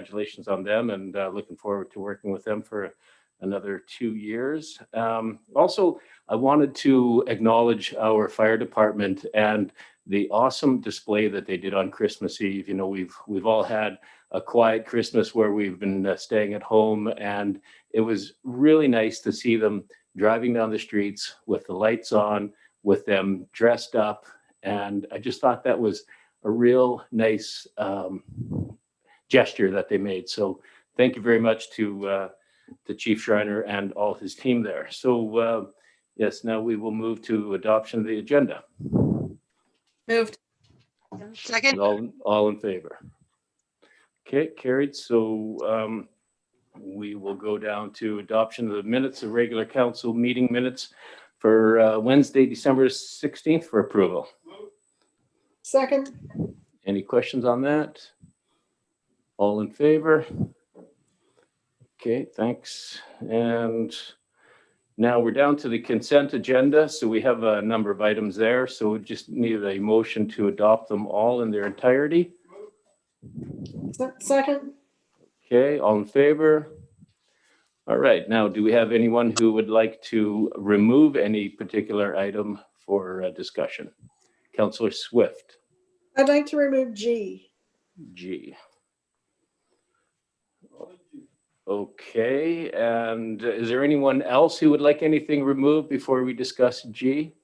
congratulations on them, and looking forward to working with them for another 2 years. Also, I wanted to acknowledge our fire department and the awesome display that they did on Christmas Eve. You know, we've all had a quiet Christmas where we've been staying at home, and it was really nice to see them driving down the streets with the lights on, with them dressed up. And I just thought that was a real nice gesture that they made. So thank you very much to Chief Schreiner and all his team there. So yes, now we will move to adoption of the agenda. Moved. Second. All in favor? Okay, carried. So we will go down to adoption of the minutes of regular council meeting minutes for Wednesday, December 16th for approval. Second. Any questions on that? All in favor? Okay, thanks. And now we're down to the consent agenda. So we have a number of items there. So we just need a motion to adopt them all in their entirety. Second. Okay, all in favor? All right, now do we have anyone who would like to remove any particular item for discussion? Councillor Swift. I'd like to remove G. G. Okay, and is there anyone else who would like anything removed before we discuss G?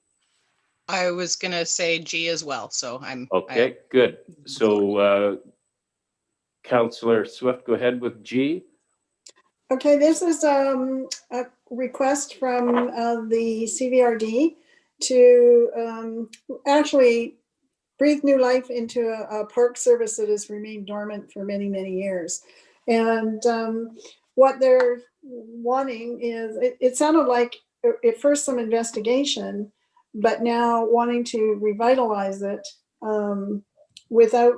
I was going to say G as well, so I'm okay. Good. So Councillor Swift, go ahead with G. Okay, this is a request from the CVRD to actually breathe new life into a park service that has remained dormant for many, many years. And what they're wanting is, it sounded like at first some investigation, but now wanting to revitalize it without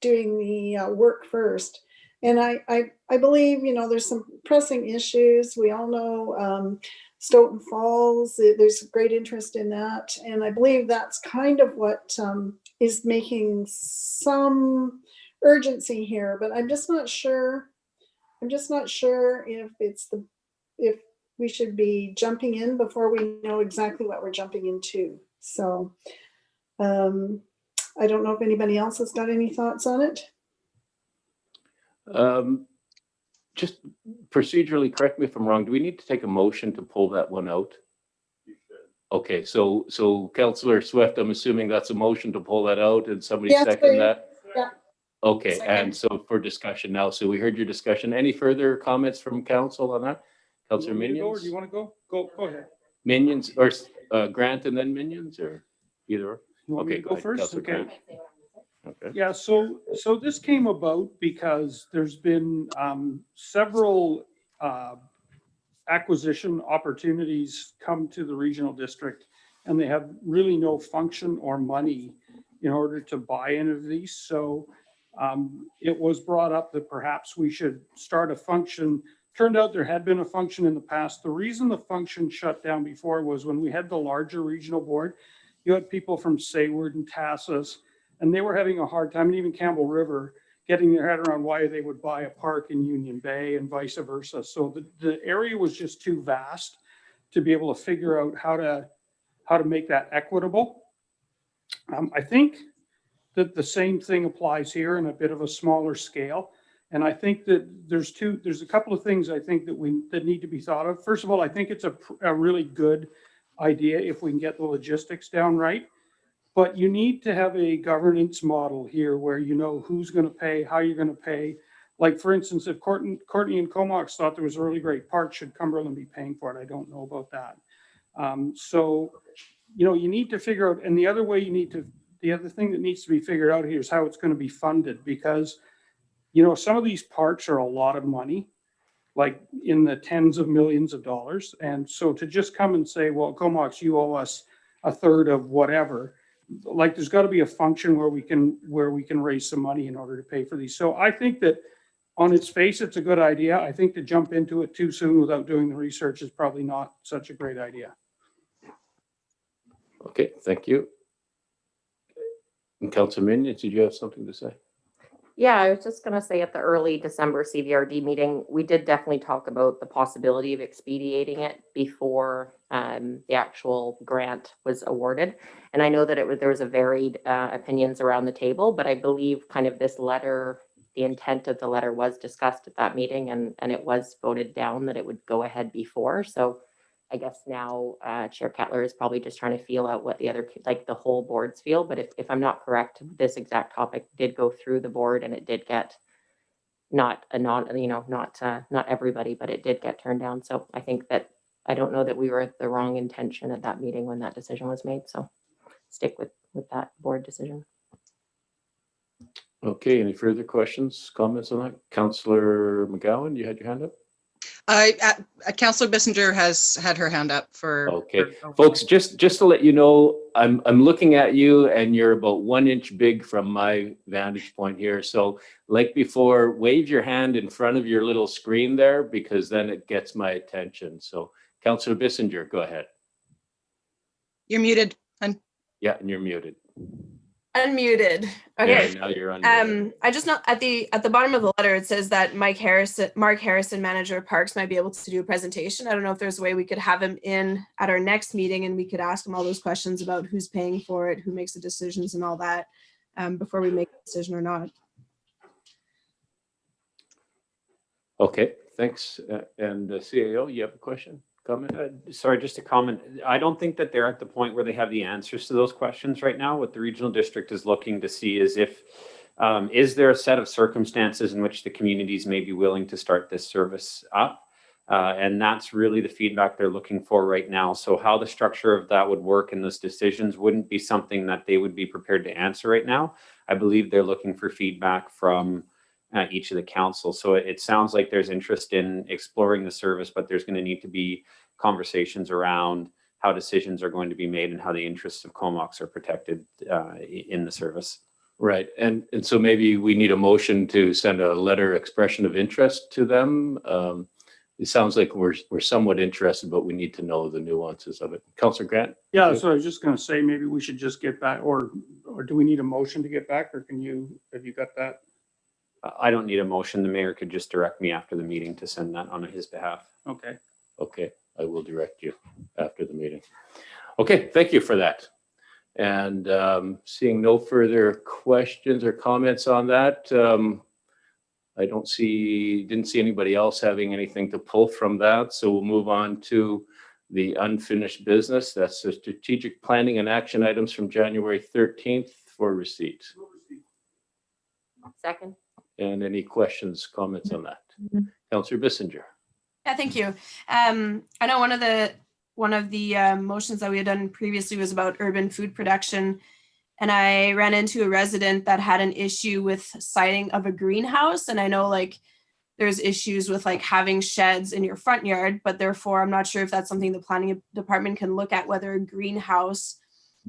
doing the work first. And I believe, you know, there's some pressing issues. We all know Stoughton Falls, there's great interest in that. And I believe that's kind of what is making some urgency here, but I'm just not sure. I'm just not sure if if we should be jumping in before we know exactly what we're jumping into. So I don't know if anybody else has got any thoughts on it. Just procedurally, correct me if I'm wrong. Do we need to take a motion to pull that one out? You should. Okay, so Councillor Swift, I'm assuming that's a motion to pull that out, and somebody second that? Yeah. Okay, Second. and so for discussion now. So we heard your discussion. Any further comments from council on that? Councillor Minions? Do you want to go? Go ahead. Minions or Grant and then Minions, or either? You want me to go first? Councillor Okay. Grant. Okay. Yeah, so this came about because there's been several acquisition opportunities come to the regional district, and they have really no function or money in order to buy any of these. So it was brought up that perhaps we should start a function. Turned out there had been a function in the past. The reason the function shut down before was when we had the larger regional board, you had people from Sayward and Tassus, and they were having a hard time, and even Campbell River, getting their head around why they would buy a park in Union Bay and vice versa. So the area was just too vast to be able to figure out how to make that equitable. I think that the same thing applies here in a bit of a smaller scale. And I think that there's a couple of things I think that need to be thought of. First of all, I think it's a really good idea if we can get the logistics down right. But you need to have a governance model here where you know who's going to pay, how you're going to pay. Like, for instance, if Courtney and Comox thought there was a really great park, should Cumberland be paying for it? I don't know about that. So, you know, you need to figure out, and the other thing that needs to be figured out here is how it's going to be funded, because, you know, some of these parks are a lot of money, like in the tens of millions of dollars. And so to just come and say, well, Comox, you owe us a third of whatever, like there's got to be a function where we can raise some money in order to pay for these. So I think that on its face, it's a good idea. I think to jump into it too soon without doing the research is probably not such a great idea. Okay, thank you. And Councillor Minions, did you have something to say? Yeah, I was just gonna say at the early December CVRD meeting, we did definitely talk about the possibility of expediting it before the actual grant was awarded. And I know that there was a varied opinions around the table, but I believe kind of this letter, the intent of the letter was discussed at that meeting and it was voted down that it would go ahead before. So I guess now Chair Kettler is probably just trying to feel out what the other, like the whole boards feel. But if I'm not correct, this exact topic did go through the board and it did get not everybody, but it did get turned down. So I think that I don't know that we were at the wrong intention at that meeting when that decision was made. So stick with that board decision. Okay, any further questions, comments on that? Councillor McGowan, you had your hand up? Councillor Bissinger has had her hand up for. Okay, folks, just to let you know, I'm looking at you and you're about 1 inch big from my vantage point here. So like before, wave your hand in front of your little screen there because then it gets my attention. So Councillor Bissinger, go ahead. You're muted. Yeah, and you're muted. Unmuted. Yeah, Okay. now you're unmuted. I just know at the bottom of the letter it says that Mark Harrison, manager of parks, might be able to do a presentation. I don't know if there's a way we could have him in at our next meeting and we could ask him all those questions about who's paying for it, who makes the decisions and all that before we make a decision or not. Okay, thanks. And CAO, you have a question? Comment? Sorry, just a comment. I don't think that they're at the point where they have the answers to those questions right now. What the regional district is looking to see is is there a set of circumstances in which the communities may be willing to start this service up? And that's really the feedback they're looking for right now. So how the structure of that would work in those decisions wouldn't be something that they would be prepared to answer right now. I believe they're looking for feedback from each of the councils. So it sounds like there's interest in exploring the service, but there's going to need to be conversations around how decisions are going to be made and how the interests of Comox are protected in the service. Right, and so maybe we need a motion to send a letter expression of interest to them. It sounds like we're somewhat interested, but we need to know the nuances of it. Councillor Grant? Yeah, so I was just going to say, maybe we should just get back, or do we need a motion to get back, or have you got that? I don't need a motion. The mayor could just direct me after the meeting to send that on his behalf. Okay. Okay, I will direct you after the meeting. Okay, thank you for that. And seeing no further questions or comments on that, I didn't see anybody else having anything to pull from that. So we'll move on to the unfinished business. That's the strategic planning and action items from January 13th for receipt. Second. And any questions, comments on that? Councillor Bissinger. Yeah, thank you. I know one of the motions that we had done previously was about urban food production. And I ran into a resident that had an issue with siting of a greenhouse. And I know like there's issues with like having sheds in your front yard, but therefore I'm not sure if that's something the planning department can look at, whether a greenhouse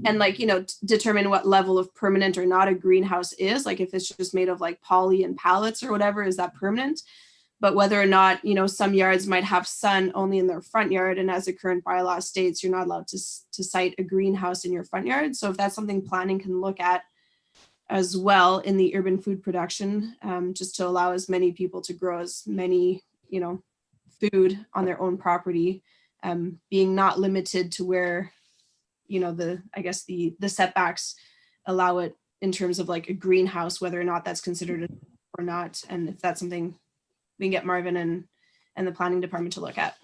and like, determine what level of permanent or not a greenhouse is. Like if it's just made of like poly and pallets or whatever, is that permanent? But whether or not, some yards might have sun only in their front yard. And as the current bylaw states, you're not allowed to site a greenhouse in your front yard. So if that's something planning can look at as well in the urban food production, just to allow as many people to grow as many, food on their own property, being not limited to where, the setbacks allow it in terms of like a greenhouse, whether or not that's considered or not. And if that's something we can get Marvin and the planning department to look at.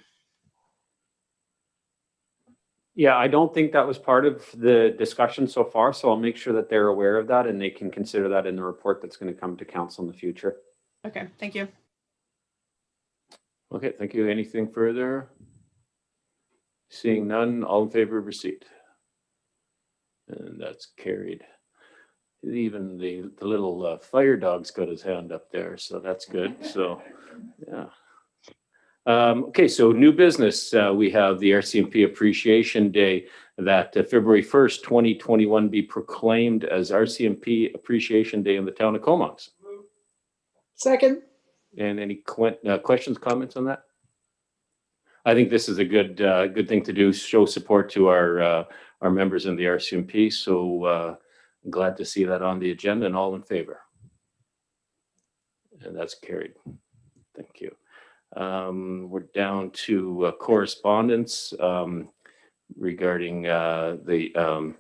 Yeah, I don't think that was part of the discussion so far, so I'll make sure that they're aware of that and they can consider that in the report that's going to come to council in the future. Okay, thank you. Okay, thank you. Anything further? Seeing none, all in favor of receipt? And that's carried. Even the little fire dog's got his hand up there, so that's good. So, yeah. Okay, so new business. We have the RCMP Appreciation Day that February 1st, 2021 be proclaimed as RCMP Appreciation Day in the town of Comox. Second. And any questions, comments on that? I think this is a good thing to do, show support to our members in the RCMP. So I'm glad to see that on the agenda and all in favor. And that's carried. Thank you. We're down to correspondence regarding the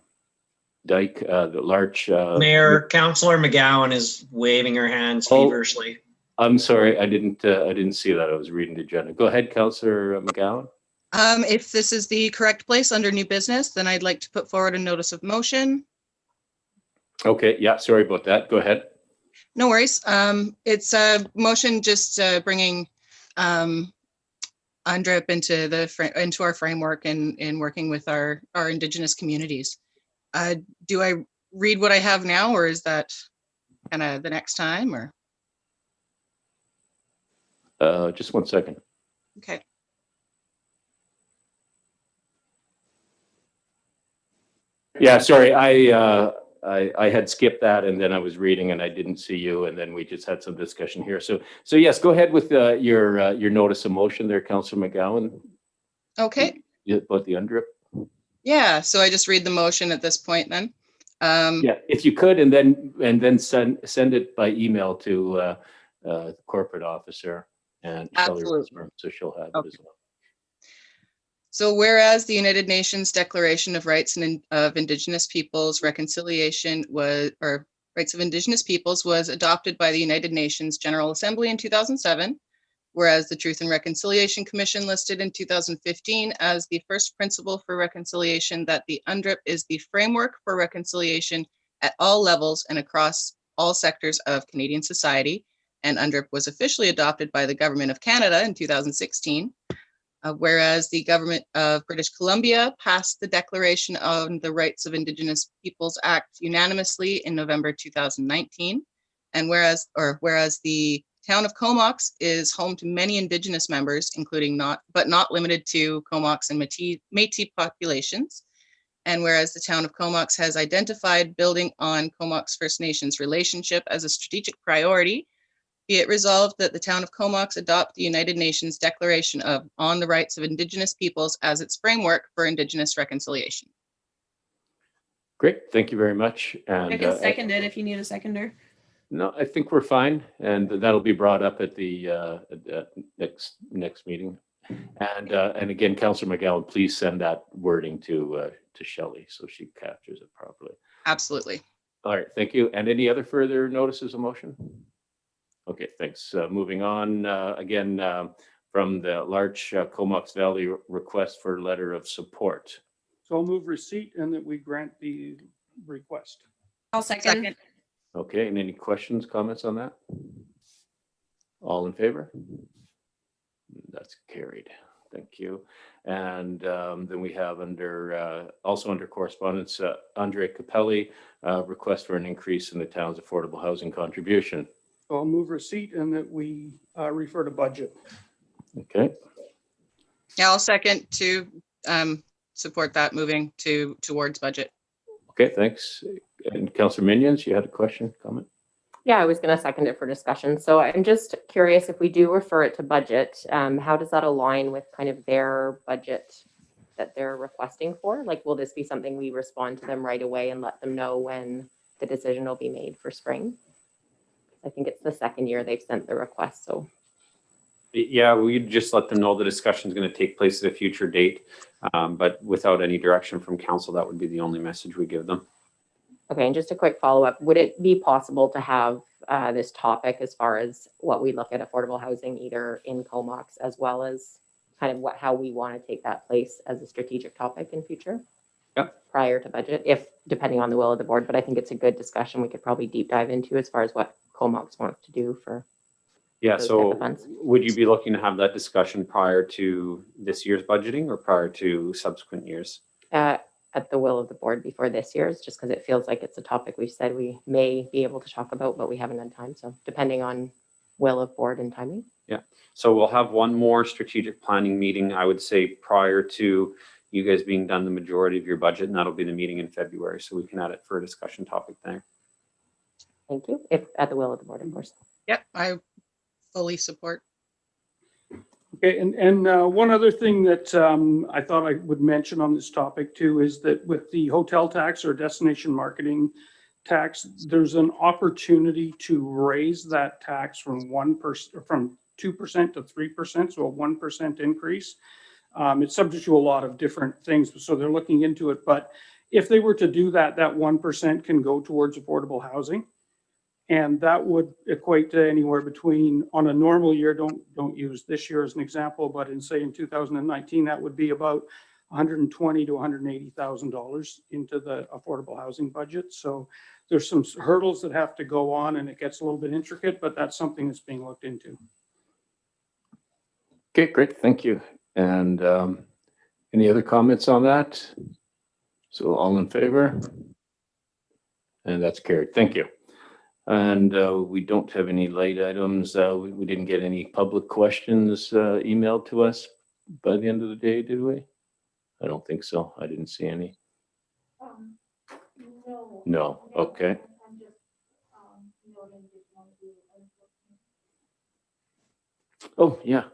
dike, the large. Mayor, Councillor McGowan is waving her hands Oh. feverishly. I'm sorry, I didn't see that. I was reading the agenda. Go ahead, Councillor McGowan. If this is the correct place under new business, then I'd like to put forward a notice of motion. Okay, yeah, sorry about that. Go ahead. No worries. It's a motion just bringing UNDRIP into our framework and in working with our Indigenous communities. Do I read what I have now, or is that kind of the next time? Or Just 1 second. okay. Yeah, sorry, I had skipped that, and then I was reading and I didn't see you, and then we just had some discussion here. So yes, go ahead with your notice of motion there, Councillor McGowan. Okay. About the UNDRIP. Yeah. So I just read the motion at this point then. Yeah, if you could, and then send it by email to the corporate officer and Shelley Absolutely. Rosmer, so she'll have it as well. So whereas the United Nations Declaration of Rights of Indigenous Peoples Reconciliation Rights of Indigenous Peoples was adopted by the United Nations General Assembly in 2007, whereas the Truth and Reconciliation Commission listed in 2015 as the first principle for reconciliation that the UNDRIP is the framework for reconciliation at all levels and across all sectors of Canadian society, and UNDRIP was officially adopted by the Government of Canada in 2016. Whereas the Government of British Columbia passed the Declaration on the Rights of Indigenous Peoples Act unanimously in November 2019, and whereas the town of Comox is home to many Indigenous members, including but not limited to Comox and Métis populations, and whereas the town of Comox has identified building on Comox First Nations relationship as a strategic priority, be it resolved that the town of Comox adopt the United Nations Declaration on the Rights of Indigenous Peoples as its framework for Indigenous reconciliation. Great, thank you very much. And I can second it if you need a seconder. no, I think we're fine, and that'll be brought up at the next meeting. And again, Councillor McGowan, please send that wording to Shelley so she captures it properly. Absolutely. All right, thank you. And any other further notices of motion? Okay, thanks. Moving on, again, from the large Comox Valley request for letter of support. So I'll move receipt and that we grant the request. I'll second. Second. Okay, and any questions, comments on that? All in favor? That's carried. Thank you. And then we have also under correspondence, Andre Capelli, request for an increase in the town's affordable housing contribution. So I'll move receipt and that we refer to budget. Okay, Yeah, I'll second to support that moving towards budget. okay, thanks. And Councillor Minions, you had a question, comment? Yeah, I was going to second it for discussion. So I'm just curious, if we do refer it to budget, how does that align with kind of their budget that they're requesting for? Like, will this be something we respond to them right away and let them know when the decision will be made for spring? I think it's the second year they've sent the request, so. Yeah, we just let them know the discussion is going to take place at a future date, but without any direction from council, that would be the only message we give them. Okay, and just a quick follow-up, would it be possible to have this topic as far as what we look at affordable housing, either in Comox as well as kind of how we want to take that place as a strategic topic in future? Yeah. Prior to budget, if depending on the will of the board, but I think it's a good discussion we could probably deep dive into as far as what Comox wants to do for. Yeah, those so type of funds. would you be looking to have that discussion prior to this year's budgeting or prior to subsequent years? At the will of the board before this year's, just because it feels like it's a topic we've said we may be able to talk about, but we haven't had time. So depending on will of board and timing. Yeah, so we'll have one more strategic planning meeting, I would say, prior to you guys being done the majority of your budget, and that'll be the meeting in February. So we can add it for a discussion topic there. Thank you. If at the will of the board, of course. Yep, I fully support. Okay, and one other thing that I thought I would mention on this topic too is that with the hotel tax or destination marketing tax, there's an opportunity to raise that tax from 1%, from 2% to 3%, so a 1% increase. It's subject to a lot of different things, so they're looking into it. But if they were to do that, that 1% can go towards affordable housing. And that would equate to anywhere between, on a normal year, don't use this year as an example, but in say in 2019, that would be about $120,000 to $180,000 into the affordable housing budget. So there's some hurdles that have to go on, and it gets a little bit intricate, but that's something that's being looked into. Okay, great, thank you. And any other comments on that? So all in favor? And that's carried, thank you. And we don't have any late items. We didn't get any public questions emailed to us by the end of the day, did we? I don't think so. I didn't see any. No, okay. Oh, yeah.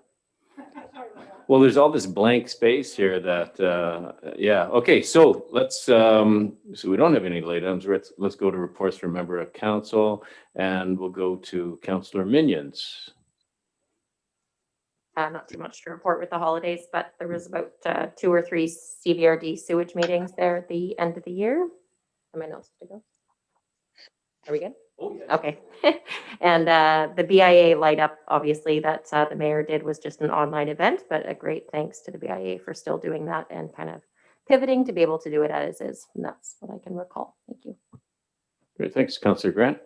Well, there's all this blank space here that, yeah. Okay, so let's, so we don't have any late items. Let's go to reports from member of council, and we'll go to Councillor Minions. Not too much to report with the holidays, but there was about 2 or 3 CVRD sewage meetings there at the end of the year. Am I not supposed to go? Are we good? Oh, yeah. Okay. And the BIA light up, obviously, that the mayor did was just an online event, but a great thanks to the BIA for still doing that and kind of pivoting to be able to do it as is. And that's what I can recall. Thank you. Great, thanks, Councillor Grant.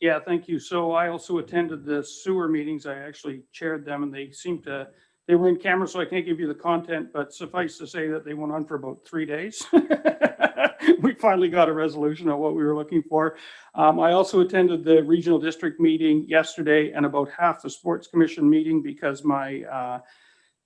Yeah, thank you. So I also attended the sewer meetings. I actually chaired them, and they were in camera, so I can't give you the content, but suffice to say that they went on for about 3 days. We finally got a resolution on what we were looking for. I also attended the regional district meeting yesterday and about half the sports commission meeting because my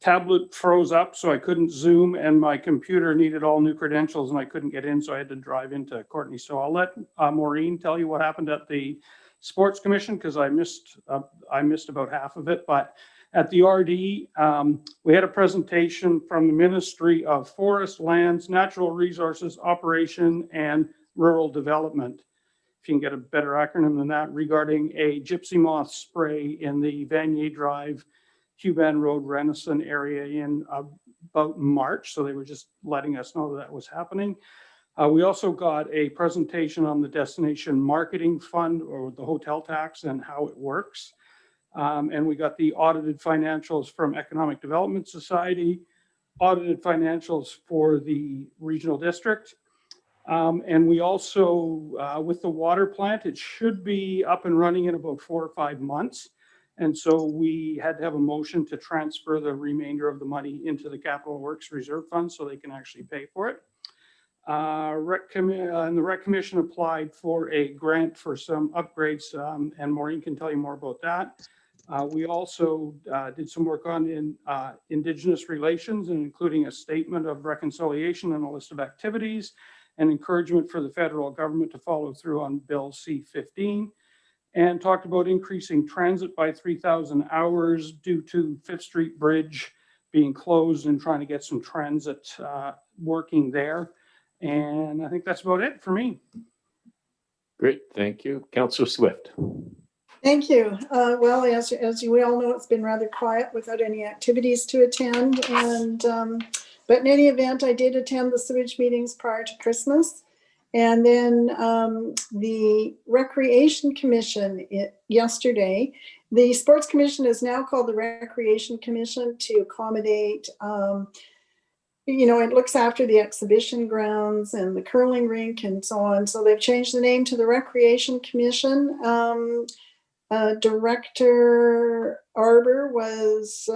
tablet froze up, so I couldn't Zoom, and my computer needed all new credentials and I couldn't get in, so I had to drive into Courtney. So I'll let Maureen tell you what happened at the sports commission, because I missed about half of it. But at the RD, we had a presentation from the Ministry of Forest, Lands, Natural Resources, Operation, and Rural Development, if you can get a better acronym than that, regarding a gypsy moth spray in the Vanier Drive, Huban Road, Renison area in about March. So they were just letting us know that was happening. We also got a presentation on the Destination Marketing Fund, or the hotel tax, and how it works. And we got the audited financials from Economic Development Society, audited financials for the regional district. And we also, with the water plant, it should be up and running in about 4 or 5 months. And so we had to have a motion to transfer the remainder of the money into the Capital Works Reserve Fund so they can actually pay for it. And the Rec Commission applied for a grant for some upgrades, and Maureen can tell you more about that. We also did some work on Indigenous relations, and including a statement of reconciliation and a list of activities and encouragement for the federal government to follow through on Bill C-15, and talked about increasing transit by 3,000 hours due to 5th Street Bridge being closed and trying to get some transit working there. And I think that's about it for me. Great, thank you. Councillor Swift. Thank you. Well, as we all know, it's been rather quiet without any activities to attend. And but in any event, I did attend the sewage meetings prior to Christmas. And then the Recreation Commission yesterday, the Sports Commission is now called the Recreation Commission to accommodate, it looks after the exhibition grounds and the curling rink and so on. So they've changed the name to the Recreation Commission. Director Arbor was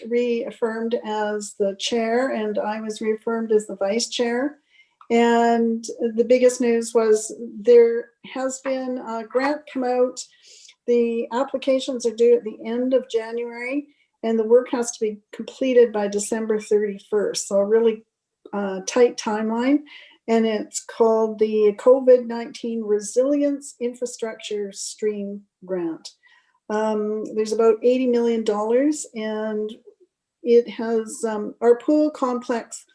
reaffirmed as the chair, and I was reaffirmed as the vice chair. And the biggest news was there has been a grant come out. The applications are due at the end of January, and the work has to be completed by December 31st. So a really tight timeline. And it's called the COVID-19 Resilience Infrastructure Stream Grant. There's about $80 million, and it has our pool complex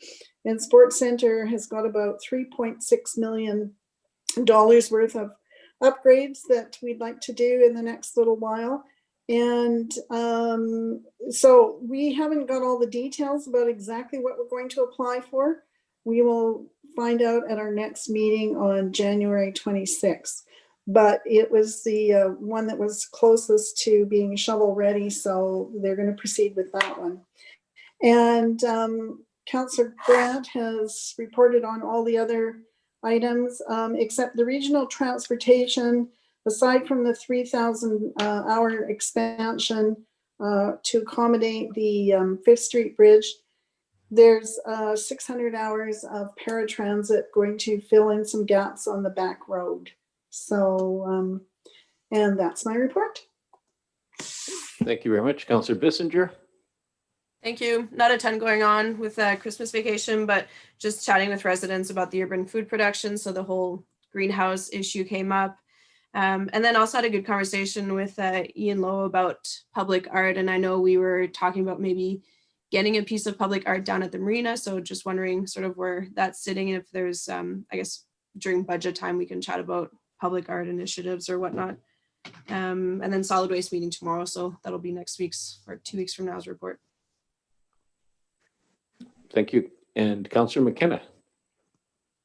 and sports center has got about $3.6 million dollars worth of upgrades that we'd like to do in the next little while. And so we haven't got all the details about exactly what we're going to apply for. We will find out at our next meeting on January 26th. But it was the one that was closest to being shovel ready, so they're going to proceed with that one. And Councillor Grant has reported on all the other items, except the regional transportation, aside from the 3,000 hour expansion to accommodate the 5th Street Bridge, there's 600 hours of paratransit going to fill in some gaps on the back road. So, and that's my report. Thank you very much. Councillor Bissinger. Thank you. Not a ton going on with Christmas vacation, but just chatting with residents about the urban food production. So the whole greenhouse issue came up. And then also had a good conversation with Ian Lowe about public art. And I know we were talking about maybe getting a piece of public art down at the marina. So just wondering sort of where that's sitting. And if there's, I guess, during budget time, we can chat about public art initiatives or whatnot. And then solid waste meeting tomorrow. So that'll be next week's or 2 weeks from now's report. Thank you. And Councillor McKenna.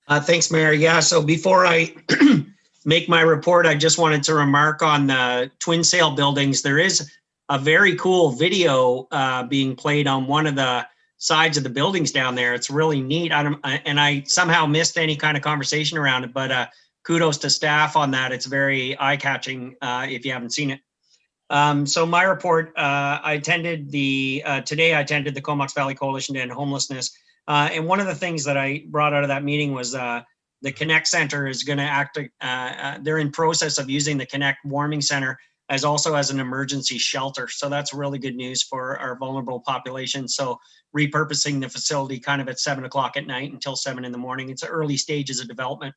Thanks, Mayor. Yeah, so before I make my report, I just wanted to remark on the twin sail buildings. There is a very cool video being played on one of the sides of the buildings down there. It's really neat. And I somehow missed any kind of conversation around it, but kudos to staff on that. It's very eye-catching if you haven't seen it. So my report, today I attended the Comox Valley Coalition to End Homelessness. And one of the things that I brought out of that meeting was the Connect Center is going to act, they're in process of using the Connect Warming Center as an emergency shelter. So that's really good news for our vulnerable population. So repurposing the facility kind of at 7 o'clock at night until 7 in the morning. It's early stages of development.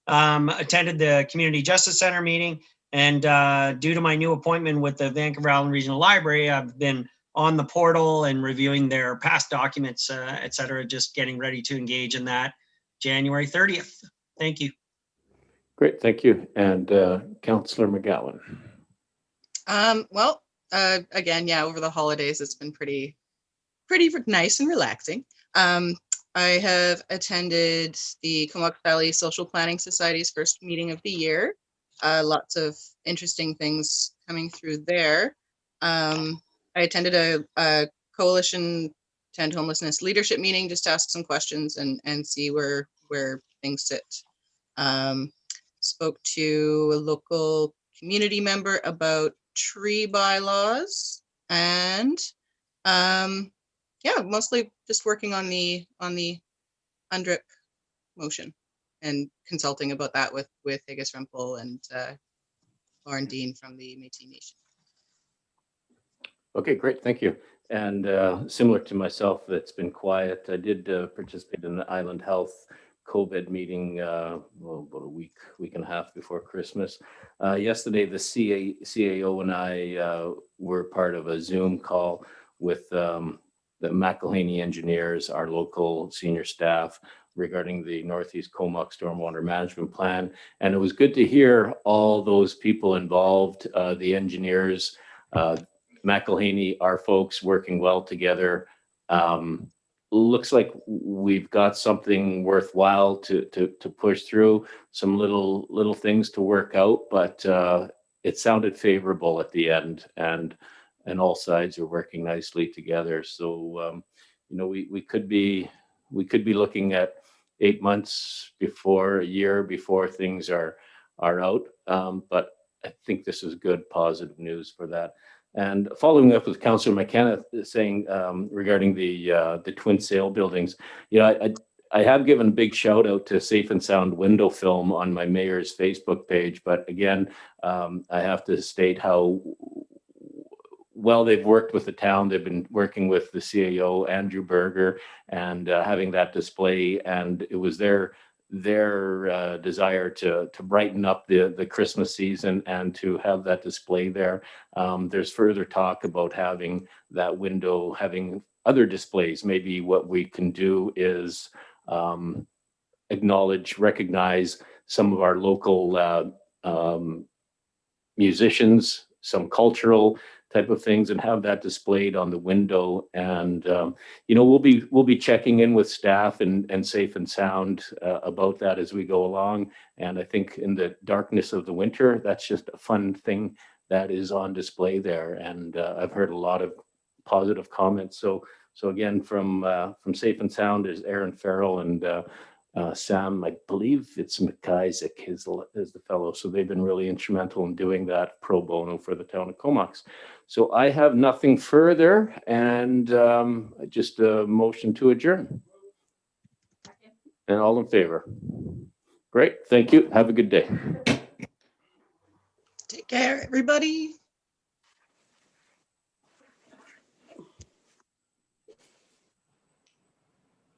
Attended the Community Justice Center meeting. And due to my new appointment with the Vancouver Island Regional Library, I've been on the portal and reviewing their past documents, et cetera, just getting ready to engage in that January 30th. Thank you. Great, thank you. And Councillor McGowan. Well, again, yeah, over the holidays, it's been pretty nice and relaxing. I have attended the Comox Valley Social Planning Society's first meeting of the year. Lots of interesting things coming through there. I attended a coalition to end homelessness leadership meeting just to ask some questions and see where things sit. Spoke to a local community member about tree bylaws and yeah, mostly just working on the UNDRIP motion and consulting about that with Higgis Rempel and Lauren Dean from the Métis Nation. Okay, great, thank you. And similar to myself, it's been quiet. I did participate in the Island Health COVID meeting well, about a week and a half before Christmas. Yesterday, the CAO and I were part of a Zoom call with the McElhaney engineers, our local senior staff, regarding the Northeast Comox Stormwater Management Plan. And it was good to hear all those people involved, the engineers, McElhaney, our folks working well together. Looks like we've got something worthwhile to push through, some little things to work out, but it sounded favorable at the end, and all sides are working nicely together. So you know, we could be looking at 8 months before, a year before things are out, but I think this is good positive news for that. And following up with Councillor McKenna saying regarding the twin sail buildings, you know, I have given a big shout out to Safe and Sound Window Film on my mayor's Facebook page, but again, I have to state how well they've worked with the town. They've been working with the CAO, Andrew Berger, and having that display, and it was their desire to brighten up the Christmas season and to have that display there. There's further talk about having that window, having other displays. Maybe what we can do is acknowledge, recognize some of our local musicians, some cultural type of things, and have that displayed on the window. And we'll be checking in with staff and Safe and Sound about that as we go along. And I think in the darkness of the winter, that's just a fun thing that is on display there. And I've heard a lot of positive comments. So again, from Safe and Sound is Aaron Farrell and Sam, I believe it's McIsaac is the fellow. So they've been really instrumental in doing that pro bono for the town of Comox. So I have nothing further, and just a motion to adjourn. And all in favor? Great, thank you. Have a good day. Take care, everybody.